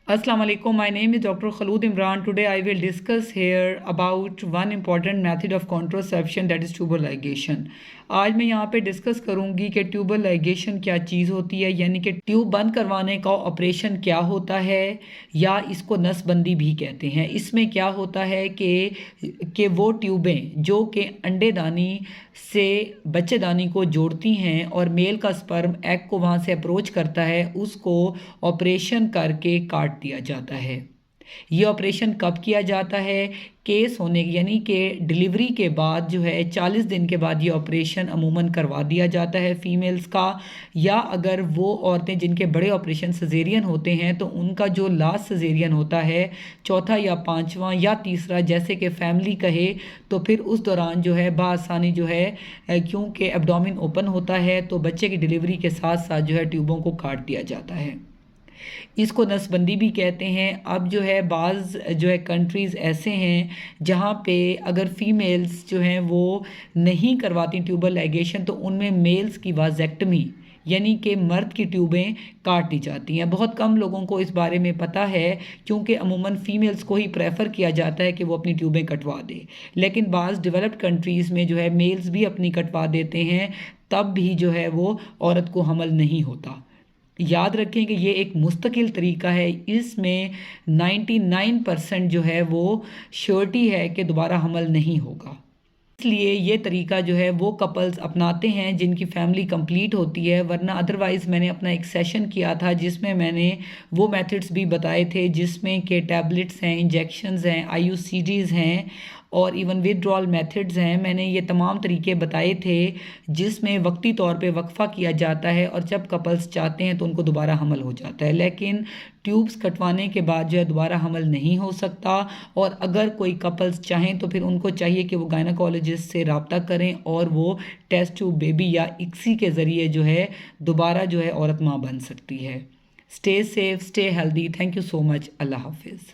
Assalamu alaikum. My name is Dr. Khalud Imran. Today I will discuss here about one important method of contraception, that is tubal ligation. آج میں یہاں پہ discuss کروں گی کہ tubewell لائگیشن کیا چیز ہوتی ہے، یعنی کہ ٹیوب بند کروانے کا آپریشن کیا ہوتا ہے، یا اس کو نس بندی بھی کہتے ہیں۔ اس میں کیا ہوتا ہے کہ وہ ٹیوبیں جو کہ انڈے دانی سے بچے دانی کو جوڑتی ہیں اور میل کا سپرم ایگ کو وہاں سے اپروچ کرتا ہے، اس کو آپریشن کر کے کاٹ دیا جاتا ہے۔ یہ آپریشن کب کیا جاتا ہے؟ کیس ہونے یعنی کہ ڈیلیوری کے بعد جو ہے 40 دن کے بعد یہ آپریشن عموماً کروا دیا جاتا ہے فیمیلز کا، یا اگر وہ عورتیں جن کے بڑے آپریشن سیزیرین ہوتے ہیں تو ان کا جو لاسٹ سیزیرین ہوتا ہے، چوتھا یا پانچواں یا تیسرا جیسے کہ فیملی کہے، تو پھر اس دوران جو ہے بآسانی جو ہے کیونکہ ایبڈومن اوپن ہوتا ہے تو بچے کی ڈیلیوری کے ساتھ ساتھ جو ہے ٹیوبوں کو کاٹ دیا جاتا ہے۔ اس کو نس بندی بھی کہتے ہیں۔ اب جو ہے بعض جو ہے کنٹریز ایسے ہیں جہاں پہ اگر فیمیلز جو ہیں وہ نہیں کرواتی ٹیوبل لائگیشن تو ان میں میلز کی وازیکٹمی یعنی کہ مرد کی ٹیوبیں کاٹ دی جاتی ہیں۔ بہت کم لوگوں کو اس بارے میں پتہ ہے کیونکہ عموماً فیمیلز کو ہی پریفر کیا جاتا ہے کہ وہ اپنی ٹیوبیں کٹوا دے، لیکن بعض ڈیولپڈ کنٹریز میں جو ہے میلز بھی اپنی کٹوا دیتے ہیں، تب بھی جو ہے وہ عورت کو حمل نہیں ہوتا۔ یاد رکھیں کہ یہ ایک مستقل طریقہ ہے، اس میں 99% جو ہے وہ شیورٹی ہے کہ دوبارہ حمل نہیں ہوگا۔ اس لیے یہ طریقہ جو ہے وہ کپلز اپناتے ہیں جن کی فیملی کمپلیٹ ہوتی ہے، ورنہ ادروائز میں نے اپنا ایک سیشن کیا تھا جس میں میں نے وہ میتھڈز بھی بتائے تھے جس میں کہ ٹیبلٹس ہیں، انجیکشنز ہیں، IUCDs ہیں اور ایون ویڈرول میتھڈز ہیں۔ میں نے یہ تمام طریقے بتائے تھے جس میں وقتی طور پہ وقفہ کیا جاتا ہے اور جب کپلز چاہتے ہیں تو ان کو دوبارہ حمل ہو جاتا ہے، لیکن ٹیوبز کٹوانے کے بعد جو ہے دوبارہ حمل نہیں ہو سکتا۔ اور اگر کوئی کپلز چاہیں تو پھر ان کو چاہیے کہ وہ گائنیکولوجسٹ سے رابطہ کریں اور وہ ٹیسٹ ٹیوب بیبی یا اکسی کے ذریعے جو ہے دوبارہ جو ہے عورت ماں بن سکتی ہے۔ Stay safe, stay healthy. Thank you so much. اللہ حافظ۔